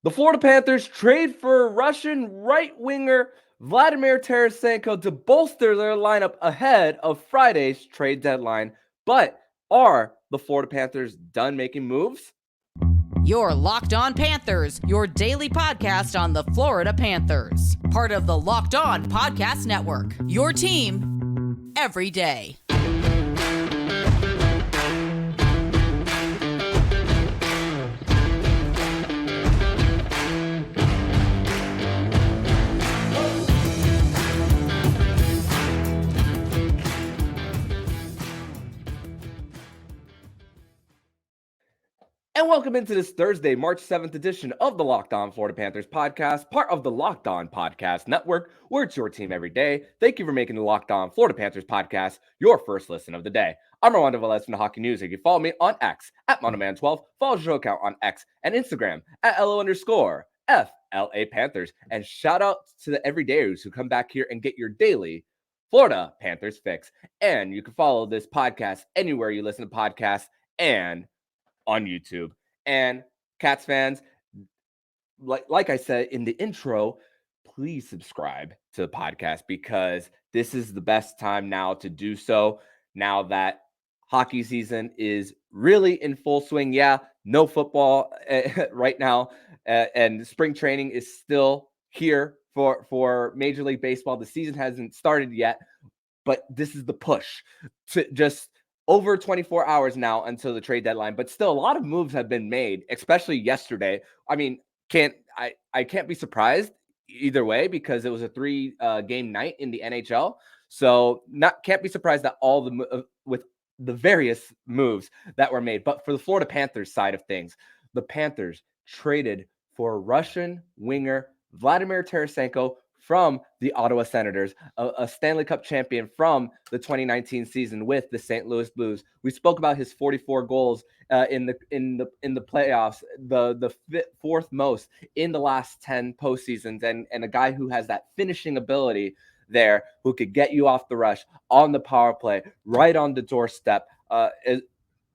The Florida Panthers trade for Russian right winger Vladimir Tarasenko to bolster their lineup ahead of Friday's trade deadline. But are the Florida Panthers done making moves? You're Locked On Panthers, your daily podcast on the Florida Panthers. Part of the Locked On Podcast Network, your team every day. And welcome into this Thursday, March 7th edition of the Locked On Florida Panthers podcast, part of the Locked On Podcast Network, where it's your team every day. Thank you for making the Locked On Florida Panthers podcast your first listen of the day. I'm Armando Velez from the Hockey News. You can follow me on X at MonoMan12. Follow the show account on X and Instagram at LO_FLA Panthers. And shout out to the everydayers who come back here and get your daily Florida Panthers fix. And you can follow this podcast anywhere you listen to podcasts and on YouTube. And Cats fans, like I said in the intro, please subscribe to the podcast because this is the best time now to do so. Now that hockey season is really in full swing. Yeah, no football right now, and spring training is still here for Major League Baseball. The season hasn't started yet, but this is the push to just over 24 hours now until the trade deadline, but still a lot of moves have been made, especially yesterday. I mean, I can't be surprised either way because it was a 3-game night in the NHL. So can't be surprised that all with the various moves that were made. But for the Florida Panthers side of things, the Panthers traded for Russian winger Vladimir Tarasenko from the Ottawa Senators, a Stanley Cup champion from the 2019 season with the St. Louis Blues. We spoke about his 44 goals in the playoffs, the fourth most in the last 10 postseasons, and a guy who has that finishing ability there, who could get you off the rush on the power play, right on the doorstep.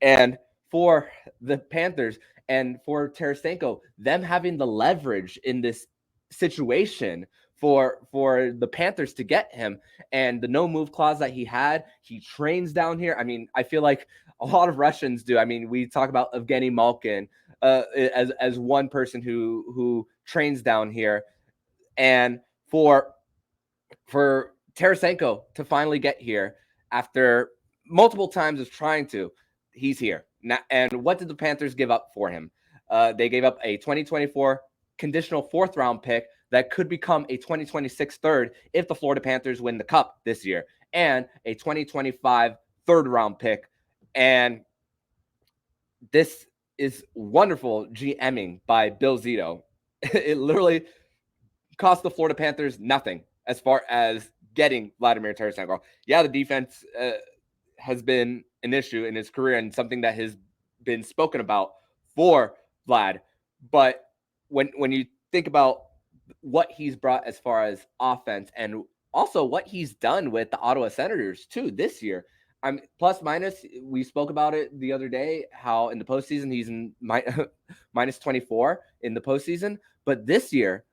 And for the Panthers and for Tarasenko, them having the leverage in this situation for the Panthers to get him, and the no move clause that he trains down here. I mean, I feel like a lot of Russians do. I mean, we talk about Evgeny Malkin as one person who trains down here, and for Tarasenko to finally get here after multiple times of trying to, he's here now. And what did the Panthers give up for him? They gave up a 2024 conditional 4th round pick that could become a 2026 third if the Florida Panthers win the Cup this year, and a 2025 third round pick. And this is wonderful GMing by Bill Zito. It literally cost the Florida Panthers nothing as far as getting Vladimir Tarasenko. Yeah, the defense has been an issue in his career and something that has been spoken about for Vlad. But when you think about what he's brought as far as offense, and also what he's done with the Ottawa Senators too this year, I'm plus minus. We spoke about it the other day, how in the postseason he's in minus 24 in the postseason, but this year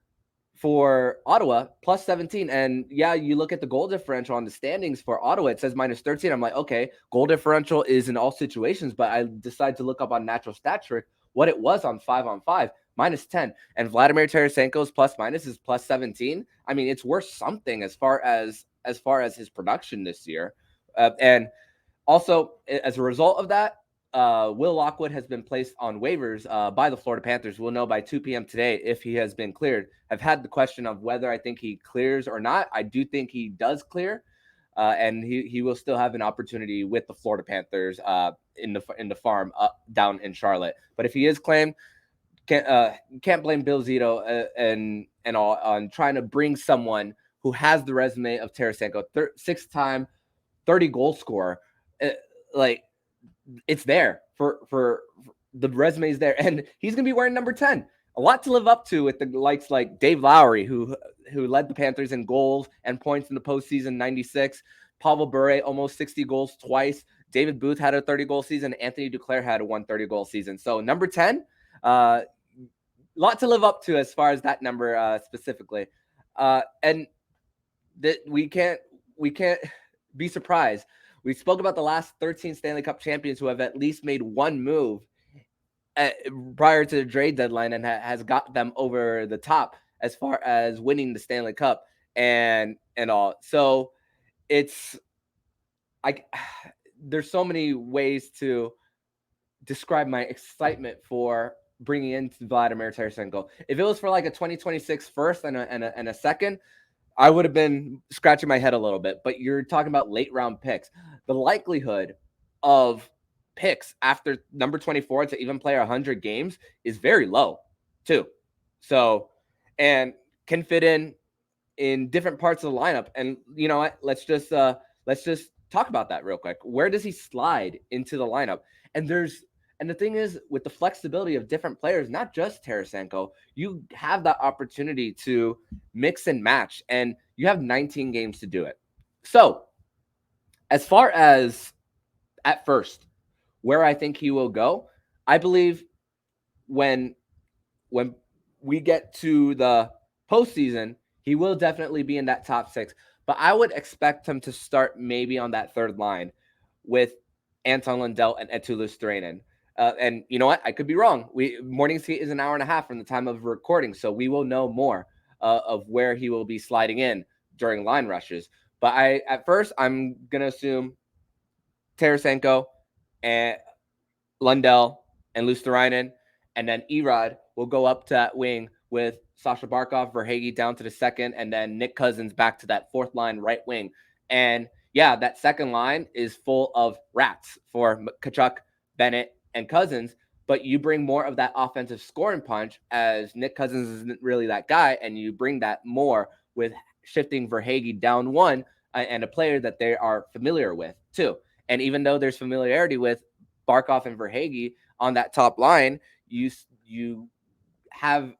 for Ottawa plus 17. And yeah, you look at the goal differential on the standings for Ottawa, it says minus 13. I'm like, okay, goal differential is in all situations, but I decided to look up on Natural Stat Trick what it was on 5-on-5. minus 10, and Vladimir Tarasenko's plus minus is plus 17. I mean, it's worth something as far as his production this year. And also, as a result of that, Will Lockwood has been placed on waivers by the Florida Panthers. We'll know by 2 p.m. today if he has been cleared. I've had the question of whether I think he clears or not. I do think he does clear, and he will still have an opportunity with the Florida Panthers in the farm down in Charlotte. But if he is claimed, can't blame Bill Zito and all on trying to bring someone who has the resume of Tarasenko, 6-time 30-goal scorer. Like, it's there for the resume is there, and he's gonna be wearing number 10. A lot to live up to with the likes like Dave Lowry, who led the Panthers in goals and points in the postseason, 96. Pavel Bure, almost 60 goals twice. David Booth had a 30-goal season. Anthony Duclair had a 130-goal season. So number 10, lot to live up to as far as that number specifically. And that we can't be surprised. We spoke about the last 13 Stanley Cup champions who have at least made one move prior to the trade deadline and has got them over the top as far as winning the Stanley Cup and all. So there's so many ways to describe my excitement for bringing in Vladimir Tarasenko. If it was for like a 2026 first and a second, I would have been scratching my head a little bit. But you're talking about late round picks. The likelihood of picks after number 24 to even play 100 games is very low too. So, and can fit in different parts of the lineup. And you know what? Let's just talk about that real quick. Where does he slide into the lineup? And the thing is, with the flexibility of different players, not just Tarasenko, you have that opportunity to mix and match, and you have 19 games to do it. So, as far as at first, where I think he will go, I believe when we get to the postseason, he will definitely be in that top 6. But I would expect him to start maybe on that third line with Anton Lundell and Eetu Luostarinen. And you know what? I could be wrong. Morning skate is an hour and a half from the time of recording, so we will know more of where he will be sliding in during line rushes. But at first, I'm going to assume Tarasenko and Lundell and Luostarinen, and then Erod will go up to that wing with Sasha Barkov, Verhaeghe down to the second, and then Nick Cousins back to that fourth line right wing. And yeah, that second line is full of rats for Tkachuk, Bennett, and Cousins, but you bring more of that offensive scoring punch as Nick Cousins isn't really that guy, and you bring that more with shifting Verhaeghe down one and a player that they are familiar with too. And even though there's familiarity with Barkov and Verhaeghe on that top line, you have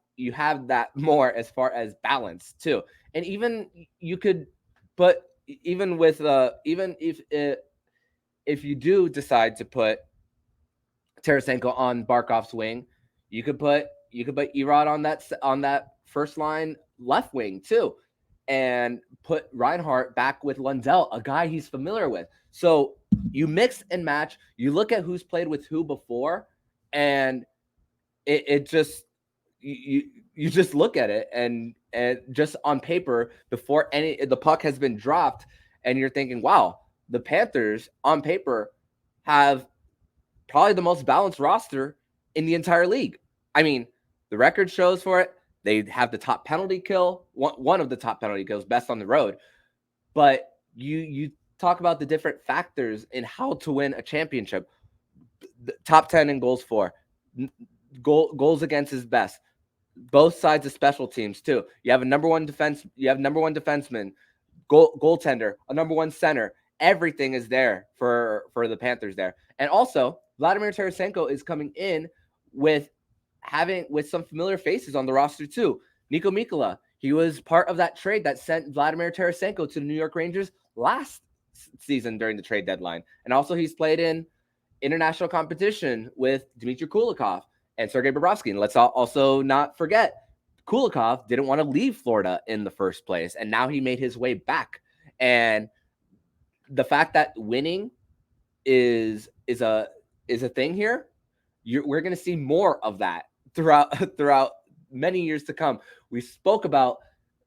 that more as far as balance too. And even you could, but even with even if you do decide to put Tarasenko on Barkov's wing, you could put Erod on that first line left wing too, and put Reinhart back with Lundell, a guy he's familiar with. So you mix and match. You look at who's played with who before, and it just you just look at it and just on paper before the puck has been dropped, and you're thinking, wow, the Panthers on paper have probably the most balanced roster in the entire league. I mean, the record shows for it. They have the top penalty kill, one of the top penalty kills, best on the road. But you talk about the different factors in how to win a championship. The top 10 in goals for, goals against is best. Both sides of special teams too. You have a number one defenseman, goaltender, a number one center. Everything is there for the Panthers there. And also, Vladimir Tarasenko is coming in with some familiar faces on the roster too. Nico Mikkola, he was part of that trade that sent Vladimir Tarasenko to the New York Rangers last season during the trade deadline. And also he's played in international competition with Dmitry Kulikov and Sergei Bobrovsky. And let's also not forget, Kulikov didn't want to leave Florida in the first place, and now he made his way back. And the fact that winning is a thing here, we're going to see more of that throughout many years to come. We spoke about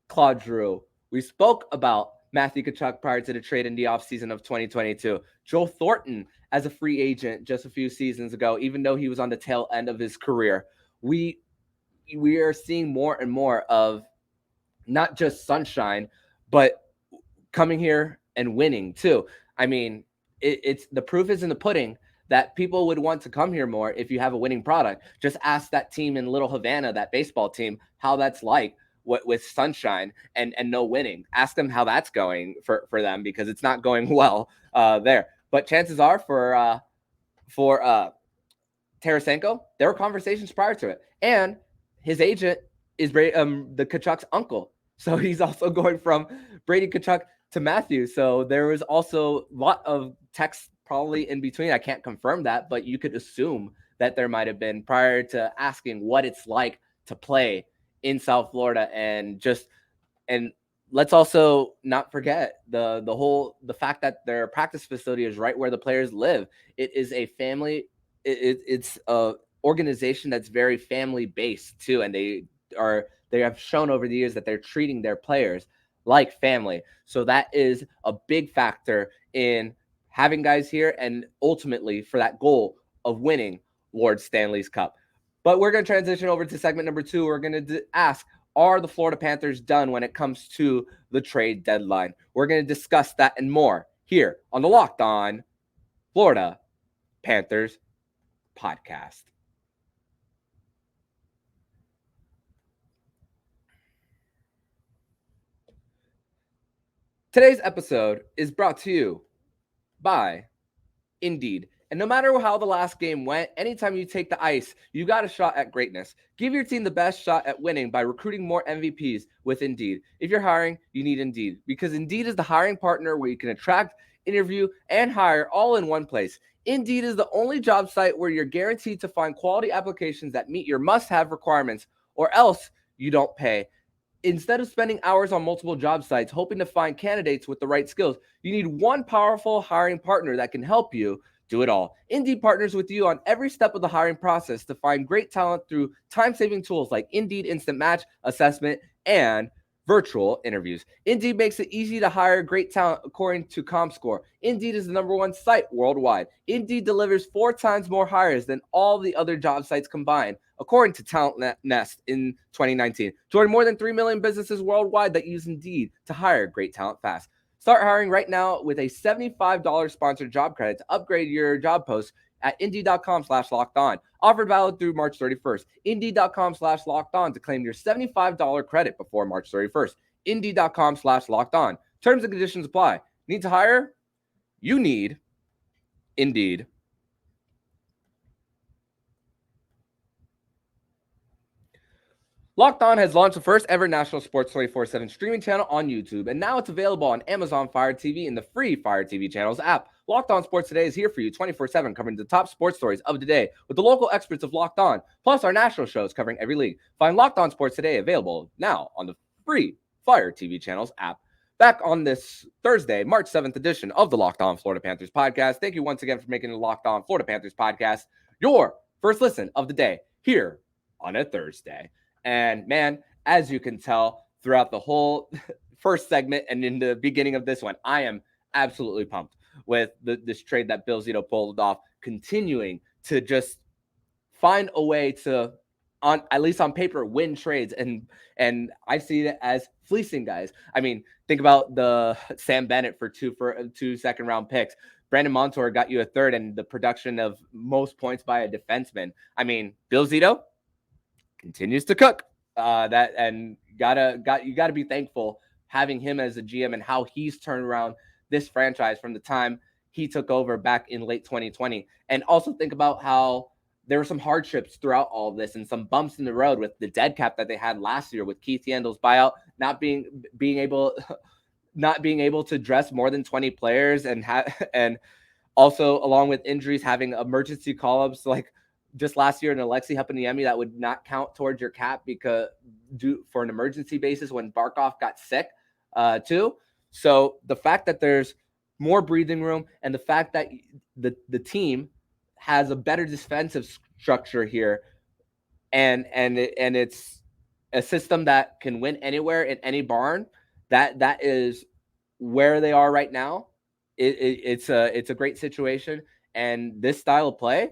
Claude Giroux. We spoke about Matthew Tkachuk prior to the trade in the offseason of 2022. Joe Thornton as a free agent just a few seasons ago, even though he was on the tail end of his career. We are seeing more and more of not just sunshine, but coming here and winning too. I mean, it's the proof is in the pudding that people would want to come here more if you have a winning product. Just ask that team in Little Havana, that baseball team, how that's like with sunshine and no winning. Ask them how that's going for them, because it's not going well there. But chances are for Tarasenko, there were conversations prior to it, and his agent is the Tkachuk's uncle, so he's also going from Brady Tkachuk to Matthew. So there was also a lot of text probably in between. I can't confirm that, but you could assume that there might have been prior to asking what it's like to play in South Florida, and let's also not forget the fact that their practice facility is right where the players live. It is a family. It's a organization that's very family based too, and they have shown over the years that they're treating their players like family. So that is a big factor in having guys here, and ultimately for that goal of winning Lord Stanley's Cup. But we're going to transition over to segment number 2. We're going to ask, are the Florida Panthers done when it comes to the trade deadline? We're going to discuss that and more here on the Locked On Florida Panthers podcast. Today's episode is brought to you by Indeed. And no matter how the last game went, anytime you take the ice, you got a shot at greatness. Give your team the best shot at winning by recruiting more MVPs with Indeed. If you're hiring, you need Indeed, because Indeed is the hiring partner where you can attract, interview, and hire all in one place. Indeed is the only job site where you're guaranteed to find quality applications that meet your must-have requirements, or else you don't pay. Instead of spending hours on multiple job sites hoping to find candidates with the right skills, you need one powerful hiring partner that can help you do it all. Indeed partners with you on every step of the hiring process to find great talent through time-saving tools like Indeed Instant Match, Assessment, and virtual interviews. Indeed makes it easy to hire great talent according to ComScore. Indeed is the #1 site worldwide. Indeed delivers 4 times more hires than all the other job sites combined, according to Talent Nest in 2019. Join more than 3 million businesses worldwide that use Indeed to hire great talent fast. Start hiring right now with a $75 sponsored job credit to upgrade your job post at Indeed.com/lockedon. Offer valid through March 31st. Indeed.com/lockedon to claim your $75 credit before March 31st. Indeed.com/lockedon. Terms and conditions apply. Need to hire? You need Indeed. Locked On has launched the first ever national sports 24/7 streaming channel on YouTube, and now it's available on Amazon Fire TV and the free Fire TV channels app. Locked On Sports Today is here for you 24/7, covering the top sports stories of the day with the local experts of Locked On, plus our national shows covering every league. Find Locked On Sports Today available now on the free Fire TV channels app. Back on this Thursday, March 7th edition of the Locked On Florida Panthers podcast. Thank you once again for making the Locked On Florida Panthers podcast your first listen of the day here on a Thursday. And man, as you can tell throughout the whole first segment and in the beginning of this one, I am absolutely pumped with this trade that Bill Zito pulled off, continuing to just find a way to, at least on paper, win trades. And I see it as fleecing guys. I mean, think about the Sam Bennett for two second-round picks. Brandon Montour got you a third, and the production of most points by a defenseman. I mean, Bill Zito continues to cook. You gotta be thankful having him as a GM and how he's turned around this franchise from the time he took over back in late 2020. And also think about how there were some hardships throughout all of this and some bumps in the road with the dead cap that they had last year with Keith Yandel's buyout, not being able to dress more than 20 players, and also along with injuries, having emergency call-ups like just last year in Alexei Heponiemi that would not count towards your cap for an emergency basis when Barkov got sick too. So the fact that there's more breathing room and the fact that the team has a better defensive structure here, and it's a system that can win anywhere in any barn, that is where they are right now. It's a great situation, and this style of play,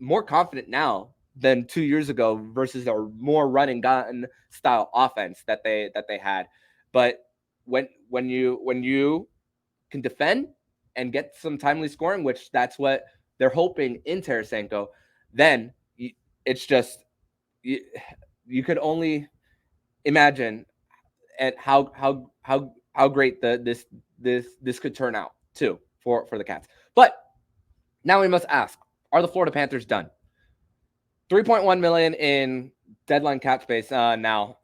more confident now than 2 years ago versus a more run and gun style offense that they had. But when you can defend and get some timely scoring, which that's what they're hoping in Tarasenko, then it's just you could only imagine at how great this could turn out too for the Cats. But now we must ask, are the Florida Panthers done? $3.1 million in deadline cap space now.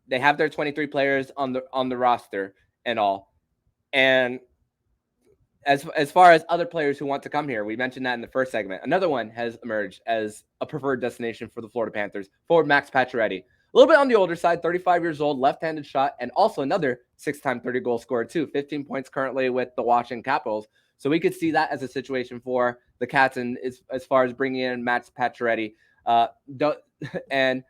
They have their 23 players on the roster and all. And as far as other players who want to come here, we mentioned that in the first segment. Another one has emerged as a preferred destination for the Florida Panthers, forward Max Pacioretty. A little bit on the older side, 35 years old, left-handed shot, and also another 6-time 30-goal scorer too. 15 points currently with the Washington Capitals. So we could see that as a situation for the Cats, and as far as bringing in Max Pacioretty. And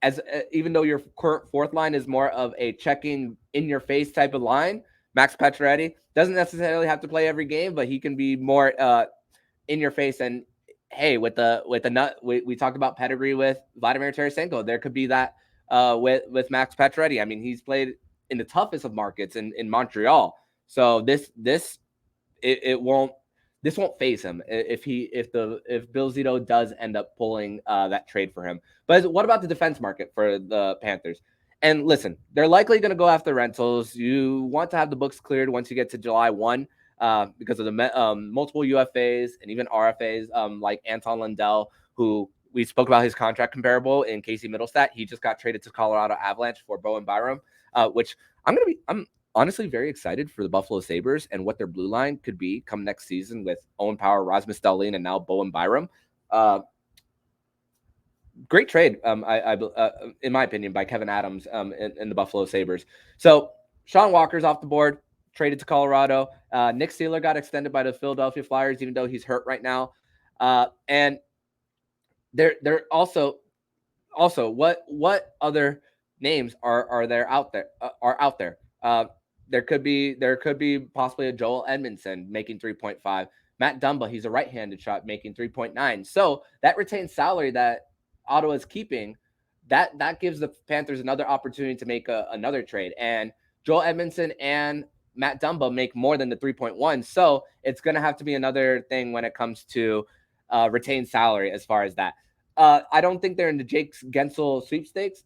as even though your current fourth line is more of a checking in your face type of line, Max Pacioretty doesn't necessarily have to play every game, but he can be more in your face. And hey, with the nut, we talked about pedigree with Vladimir Tarasenko. There could be that with Max Pacioretty. I mean, he's played in the toughest of markets in Montreal. So this won't phase him if Bill Zito does end up pulling that trade for him. But what about the defense market for the Panthers? And listen, they're likely going to go after rentals. You want to have the books cleared once you get to July 1 because of the multiple UFAs and even RFAs like Anton Lundell, who we spoke about his contract comparable in Casey Middlestat. He just got traded to Colorado Avalanche for Bowen Byram, which I'm honestly very excited for the Buffalo Sabres and what their blue line could be come next season with Owen Power, Rasmus Dahlin, and now Bowen Byram. Great trade, in my opinion, by Kevin Adams in the Buffalo Sabres. So Sean Walker's off the board, traded to Colorado. Nick Seeler got extended by the Philadelphia Flyers, even though he's hurt right now. And they're also what other names are there out there? There could be possibly a Joel Edmondson making 3.5. Matt Dumba, he's a right-handed shot making 3.9. So that retained salary that Ottawa's keeping, that gives the Panthers another opportunity to make another trade. And Joel Edmondson and Matt Dumba make more than the 3.1. So it's going to have to be another thing when it comes to retained salary as far as that. I don't think they're in the Jake Gensel sweepstakes.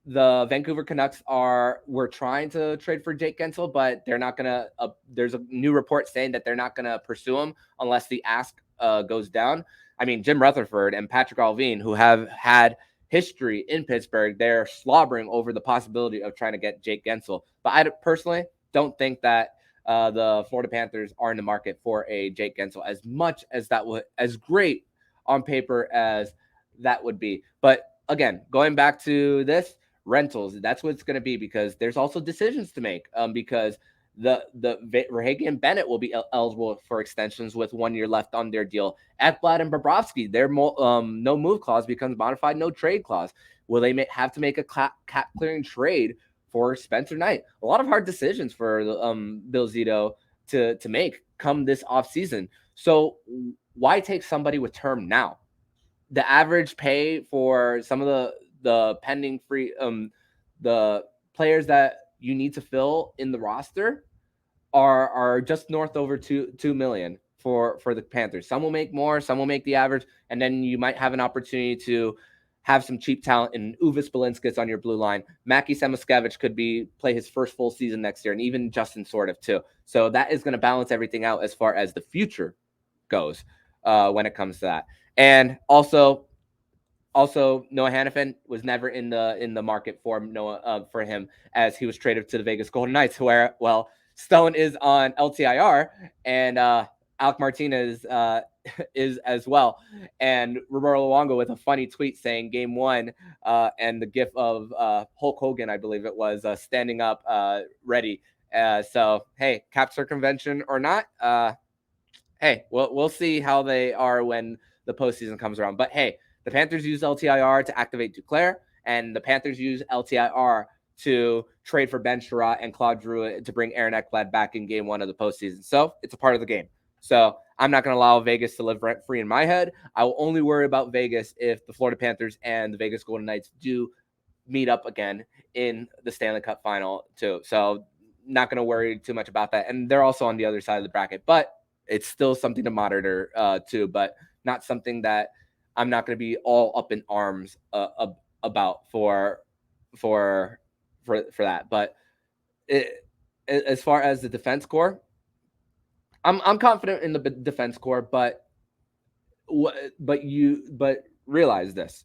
The Vancouver Canucks were trying to trade for Jake Gensel, but they're not going to there's a new report saying that they're not going to pursue him unless the ask goes down. I mean, Jim Rutherford and Patrick Allvin, who have had history in Pittsburgh, they're slobbering over the possibility of trying to get Jake Gensel. But I personally don't think that the Florida Panthers are in the market for a Jake Gensel, as much as that would, as great on paper as that would be. But again, going back to this, rentals, that's what it's going to be, because there's also decisions to make because the Verhaeghe and Bennett will be eligible for extensions with 1 year left on their deal. Ekblad and Bobrovsky, their no move clause becomes modified no trade clause. Will they have to make a cap clearing trade for Spencer Knight? A lot of hard decisions for Bill Zito to make come this offseason. So why take somebody with term now? The average pay for some of the pending free the players that you need to fill in the roster are just north over 2 million for the Panthers. Some will make more, some will make the average, and then you might have an opportunity to have some cheap talent in Uvis Belinskis on your blue line. Mackie Samoskevich could play his first full season next year, and even Justin Sortiv too. So that is going to balance everything out as far as the future goes when it comes to that. And also Noah Hannafin was never in the market for for him, as he was traded to the Vegas Golden Knights, where, well, Stone is on LTIR and Alec Martinez is as well. And Roberto Luongo with a funny tweet saying game 1 and the gif of Hulk Hogan, I believe it was, standing up ready. So, hey, cap circumvention or not, hey, we'll see how they are when the postseason comes around. But hey, the Panthers use LTIR to activate Duclair, and the Panthers use LTIR to trade for Ben Sherratt and Claude Giroux to bring Aaron Ekblad back in game 1 of the postseason. So it's a part of the game. So I'm not going to allow Vegas to live rent-free in my head. I will only worry about Vegas if the Florida Panthers and the Vegas Golden Knights do meet up again in the Stanley Cup final too. So not going to worry too much about that. And they're also on the other side of the bracket, but it's still something to monitor too, but not something that I'm not going to be all up in arms about for that. But as far as the defense core, I'm confident in the defense core, but realize this: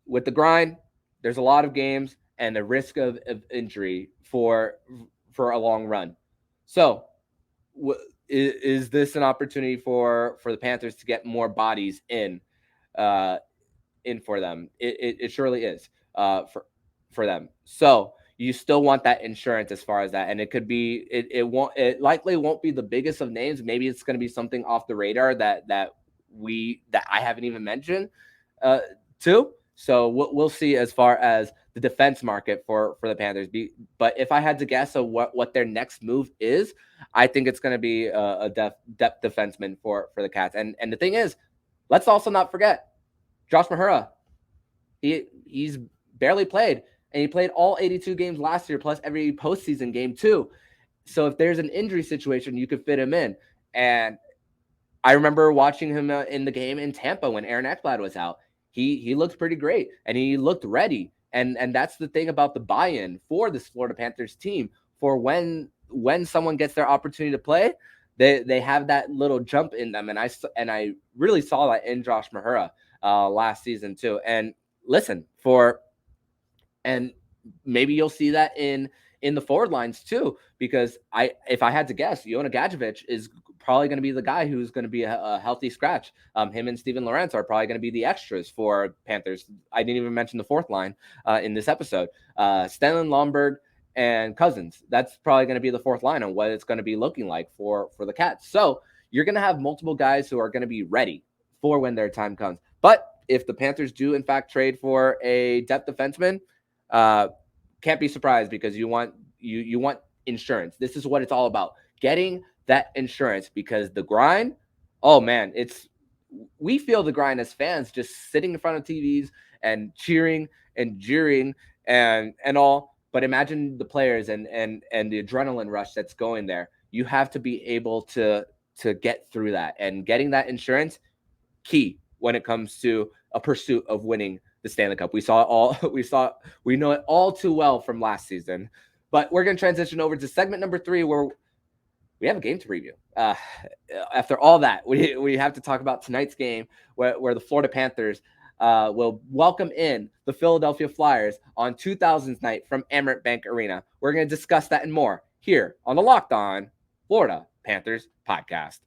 with the grind, there's a lot of games and the risk of injury for a long run. So is this an opportunity for the Panthers to get more bodies in for them? It surely is for them. So you still want that insurance as far as that, and it could be it likely won't be the biggest of names. Maybe it's going to be something off the radar that I haven't even mentioned too. So we'll see as far as the defense market for the Panthers. But if I had to guess of what their next move is, I think it's going to be a depth defenseman for the Cats. And the thing is, let's also not forget Josh Mahura. He's barely played, and he played all 82 games last year, plus every postseason game too. So if there's an injury situation, you could fit him in. And I remember watching him in the game in Tampa when Aaron Ekblad was out. He looked pretty great, and he looked ready. And that's the thing about the buy-in for this Florida Panthers team. For when someone gets their opportunity to play, they have that little jump in them. And I really saw that in Josh Mahura last season too. And listen, and maybe you'll see that in the forward lines too, because if I had to guess, Jonas Gadjevich is probably going to be the guy who's going to be a healthy scratch. Him and Steven Lorentz are probably going to be the extras for Panthers. I didn't even mention the fourth line in this episode. Stenlund, Lomberg, and Cousins. That's probably going to be the fourth line on what it's going to be looking like for the Cats. So you're going to have multiple guys who are going to be ready for when their time comes. But if the Panthers do in fact trade for a depth defenseman, can't be surprised, because you want insurance. This is what it's all about, getting that insurance, because the grind, oh man, we feel the grind as fans, just sitting in front of TVs and cheering and jeering and all. But imagine the players and the adrenaline rush that's going there. You have to be able to get through that, and getting that insurance, key when it comes to a pursuit of winning the Stanley Cup. We know it all too well from last season. But we're going to transition over to segment number 3, where we have a game to review. After all that, we have to talk about tonight's game, where the Florida Panthers will welcome in the Philadelphia Flyers on 2000's night from Amerant Bank Arena. We're going to discuss that and more here on the Locked On Florida Panthers podcast.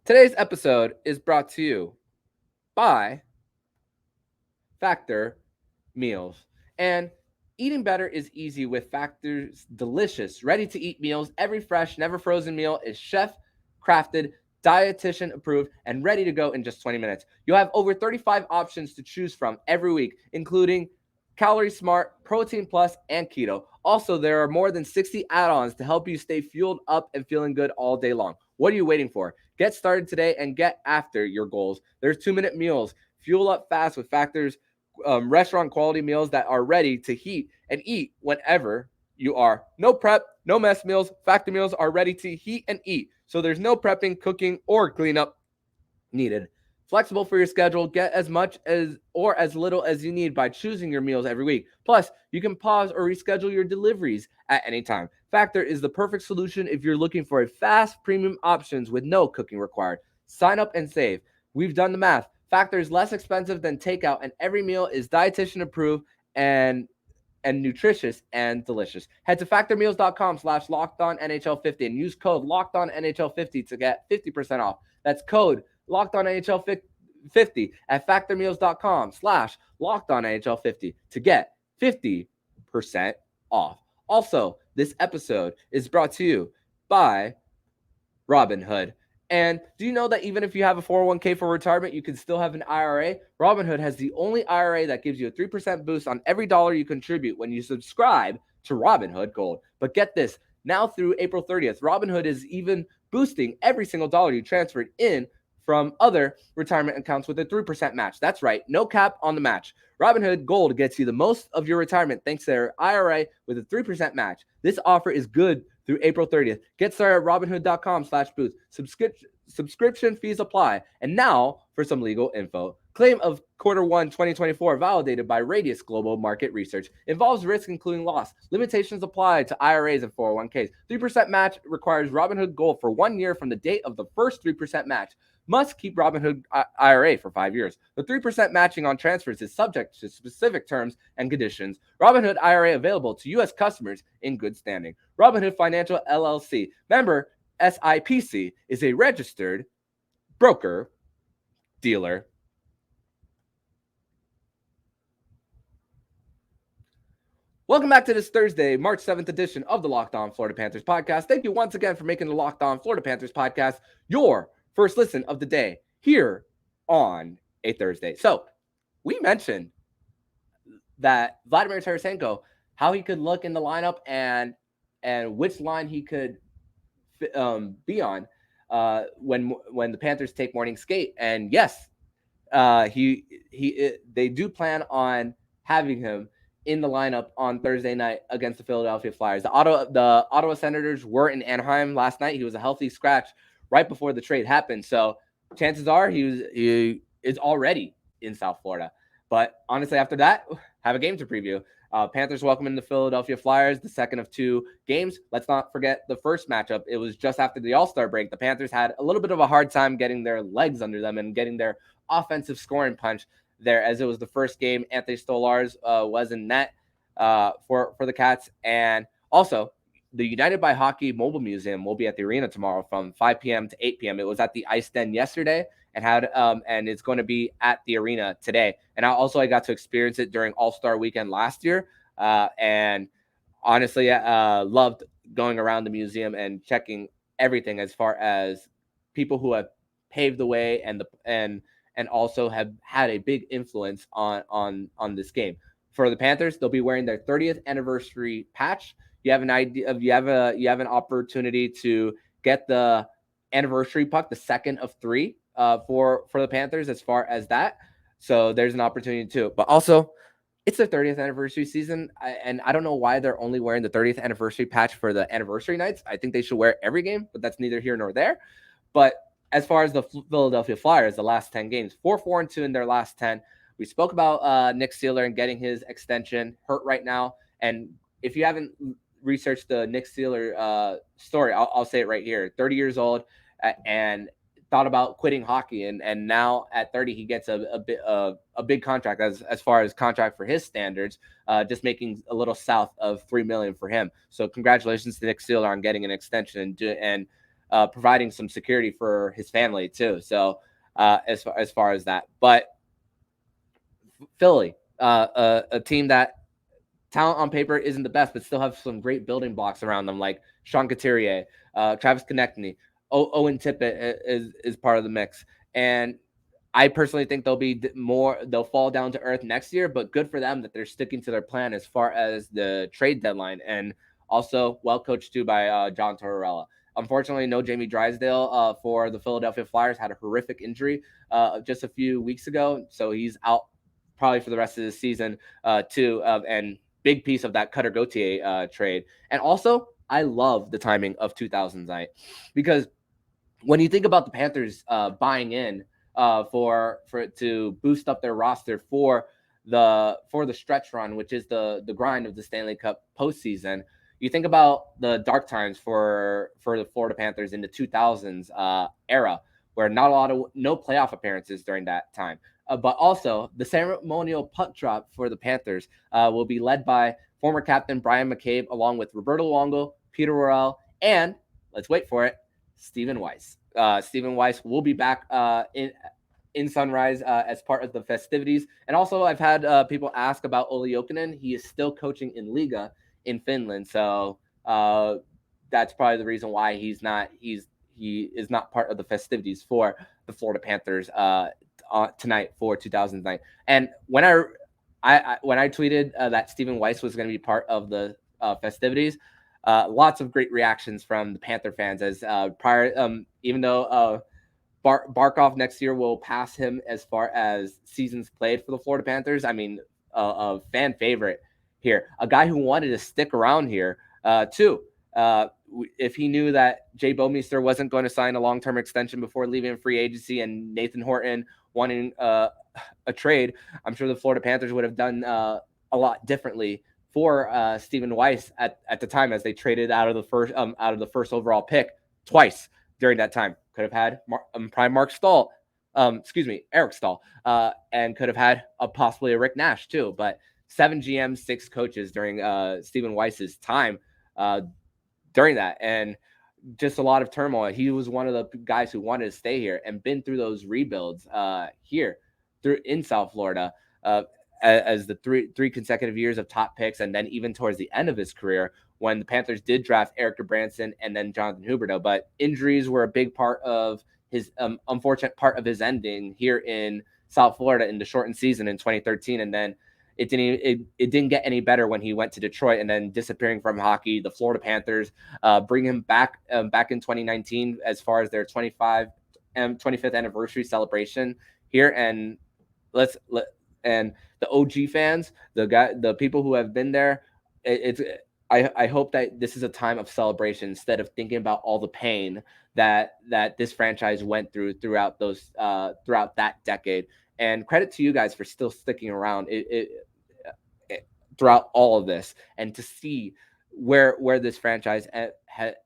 Today's episode is brought to you by Factor Meals. And eating better is easy with Factor's delicious, ready-to-eat meals. Every fresh, never frozen meal is chef-crafted, dietitian approved, and ready to go in just 20 minutes. You'll have over 35 options to choose from every week, including Calorie Smart, Protein Plus, and Keto. Also, there are more than 60 add-ons to help you stay fueled up and feeling good all day long. What are you waiting for? Get started today and get after your goals. There's 2-minute meals. Fuel up fast with Factor's restaurant quality meals that are ready to heat and eat whenever you are. No prep, no mess meals. Factor meals are ready to heat and eat, so there's no prepping, cooking, or cleanup needed. Flexible for your schedule. Get as much as or as little as you need by choosing your meals every week. Plus, you can pause or reschedule your deliveries at any time. Factor is the perfect solution if you're looking for a fast, premium options with no cooking required. Sign up and save. We've done the math. Factor is less expensive than takeout, and every meal is dietitian approved and nutritious and delicious. Head to factormeals.com/LockedOnNHL50 and use code LockedOnNHL50 to get 50% off. That's code LockedOnNHL50 at factormeals.com/LockedOnNHL50 to get 50% off. Also, this episode is brought to you by Robinhood. And do you know that even if you have a 401k for retirement, you can still have an IRA? Robinhood has the only IRA that gives you a 3% boost on every dollar you contribute when you subscribe to Robinhood Gold. But get this, now through April 30th, Robinhood is even boosting every single dollar you transferred in from other retirement accounts with a 3% match. That's right, no cap on the match. Robinhood Gold gets you the most of your retirement thanks to their IRA with a 3% match. This offer is good through April 30th. Get started at robinhood.com/boost. Subscription fees apply. And now for some legal info. Claim of Q1 2024 validated by Radius Global Market Research. Involves risk including loss. Limitations apply to IRAs and 401ks. 3% match requires Robinhood Gold for 1 year from the date of the first 3% match. must keep Robinhood IRA for 5 years. The 3% matching on transfers is subject to specific terms and conditions. Robinhood IRA available to U.S. customers in good standing. Robinhood Financial LLC, member SIPC, is a registered broker dealer. Welcome back to this Thursday, March 7th edition of the Locked On Florida Panthers podcast. Thank you once again for making the Locked On Florida Panthers podcast your first listen of the day here on a Thursday. So we mentioned that Vladimir Tarasenko, how he could look in the lineup and which line he could be on when the Panthers take morning skate. And yes, they do plan on having him in the lineup on Thursday night against the Philadelphia Flyers. The Ottawa Senators were in Anaheim last night. He was a healthy scratch right before the trade happened. So chances are he is already in South Florida. But honestly, after that, have a game to preview. Panthers welcoming the Philadelphia Flyers, the second of 2 games. Let's not forget the first matchup. It was just after the All-Star break. The Panthers had a little bit of a hard time getting their legs under them and getting their offensive scoring punch there, as it was the first game. Anthony Stolarz was in net for the Cats. And also, the United by Hockey Mobile Museum will be at the arena tomorrow from 5 p.m. to 8 p.m. It was at the Ice Den yesterday and it's going to be at the arena today. And I got to experience it during All-Star Weekend last year. And honestly, loved going around the museum and checking everything as far as people who have paved the way and also have had a big influence on this game. For the Panthers, they'll be wearing their 30th anniversary patch. You have an opportunity to get the anniversary puck, the second of 3 for the Panthers as far as that. So there's an opportunity too. But also, it's their 30th anniversary season, and I don't know why they're only wearing the 30th anniversary patch for the anniversary nights. I think they should wear it every game, but that's neither here nor there. But as far as the Philadelphia Flyers, the last 10 games, 4-4-2 in their last 10. We spoke about Nick Seeler and getting his extension, hurt right now. And if you haven't researched the Nick Seeler story, I'll say it right here. 30 years old and thought about quitting hockey. And now at 30, he gets a big contract as far as contract for his standards, just making a little south of $3 million for him. So congratulations to Nick Seeler on getting an extension and providing some security for his family too. So as far as that, but Philly, a team that talent on paper isn't the best, but still have some great building blocks around them, like Sean Couturier, Travis Konechny, Owen Tippett is part of the mix. And I personally think they'll fall down to earth next year, but good for them that they're sticking to their plan as far as the trade deadline, and also well coached too by John Tortorella. Unfortunately, no Jamie Drysdale for the Philadelphia Flyers. Had a horrific injury just a few weeks ago, so he's out probably for the rest of the season too. And big piece of that Cutter Gauthier trade. And also, I love the timing of 2000 night, because when you think about the Panthers buying in to boost up their roster for the stretch run, which is the grind of the Stanley Cup postseason. You think about the dark times for the Florida Panthers in the 2000s era, where no playoff appearances during that time. But also the ceremonial puck drop for the Panthers will be led by former captain Brian McCabe, along with Roberto Luongo, Peter Worrell, and let's wait for it, Stephen Weiss. Stephen Weiss will be back in Sunrise as part of the festivities. And also, I've had people ask about Olli Jokinen. He is still coaching in Liga in Finland, so that's probably the reason why he is not part of the festivities for the Florida Panthers tonight for 2009. And when I tweeted that Stephen Weiss was going to be part of the festivities, lots of great reactions from the Panther fans, as even though Barkov next year will pass him as far as seasons played for the Florida Panthers. I mean, a fan favorite here, a guy who wanted to stick around here too. If he knew that Jay Bouwmeester wasn't going to sign a long-term extension before leaving free agency, and Nathan Horton wanting a trade, I'm sure the Florida Panthers would have done a lot differently for Stephen Weiss at the time, as they traded out of the first overall pick twice during that time. could have had prime Eric Stahl, and could have had possibly a Rick Nash too. But 7 GMs, 6 coaches during Stephen Weiss's time during that, and just a lot of turmoil. He was one of the guys who wanted to stay here and been through those rebuilds here in South Florida. As the three consecutive years of top picks, and then even towards the end of his career, when the Panthers did draft Eric Branson and then Jonathan Huberdeau, but injuries were a big part of his unfortunate part of his ending here in South Florida in the shortened season in 2013, and then it didn't get any better when he went to Detroit and then disappearing from hockey. The Florida Panthers bring him back in 2019 as far as their 25th anniversary celebration here, and and the OG fans, the people who have been there, I hope that this is a time of celebration instead of thinking about all the pain that this franchise went throughout that decade. And credit to you guys for still sticking around throughout all of this, and to see where this franchise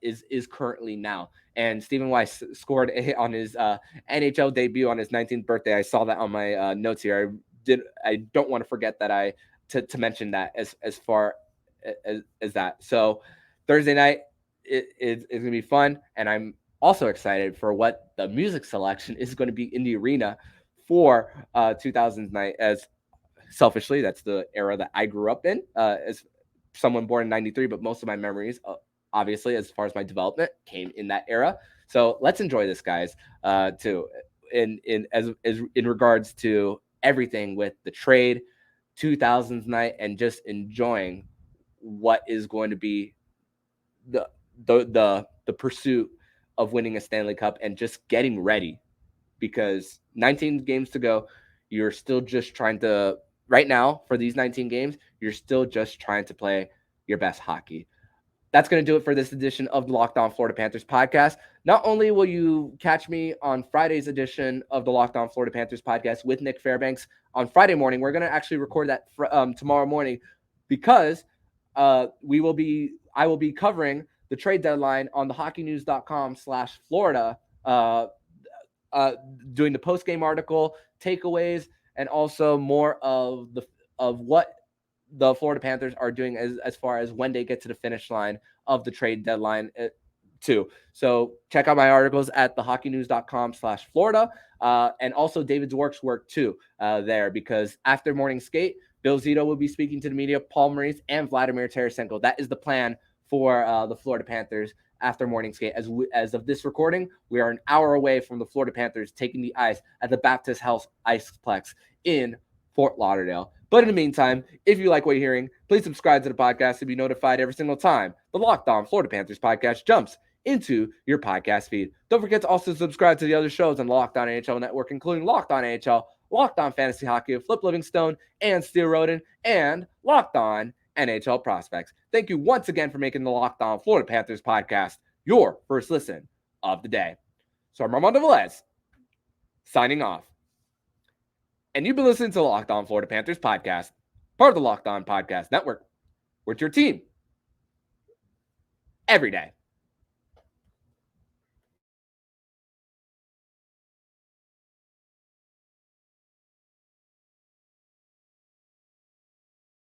is currently now. And Stephen Weiss scored on his NHL debut on his 19th birthday. I saw that on my notes here. I don't want to forget that to mention that as far as that. So Thursday night it's going to be fun, and I'm also excited for what the music selection is going to be in the arena for 2000s night, as selfishly that's the era that I grew up in as someone born in 93, but most of my memories obviously as far as my development came in that era. So let's enjoy this, guys, too, in regards to everything with the trade, 2000s night, and just enjoying what is going to be the pursuit of winning a Stanley Cup and just getting ready, because 19 games to go. You're still just trying to, right now for these 19 games, you're still just trying to play your best hockey. That's going to do it for this edition of the Locked On Florida Panthers podcast. Not only will you catch me on Friday's edition of the Locked On Florida Panthers podcast with Nick Fairbanks on Friday morning, we're going to actually record that tomorrow morning, because I will be covering the trade deadline on the hockeynews.com/Florida, doing the post-game article, takeaways, and also more of what the Florida Panthers are doing as far as when they get to the finish line of the trade deadline too. So check out my articles at thehockeynews.com/Florida, and also David Dwork's work too there, because after morning skate, Bill Zito will be speaking to the media, Paul Maurice, and Vladimir Tarasenko. That is the plan for the Florida Panthers after morning skate. As of this recording, we are an hour away from the Florida Panthers taking the ice at the Baptist Health Iceplex in Fort Lauderdale. But in the meantime, if you like what you're hearing, please subscribe to the podcast to be notified every single time the Locked On Florida Panthers podcast jumps into your podcast feed. Don't forget to also subscribe to the other shows on the Locked On NHL network, including Locked On NHL, Locked On Fantasy Hockey with Flip Livingstone and Steel Roden, and Locked On NHL Prospects. Thank you once again for making the Locked On Florida Panthers podcast your first listen of the day. So I'm Armando Velez, signing off. And you've been listening to the Locked On Florida Panthers podcast, part of the Locked On Podcast Network, with your team every day.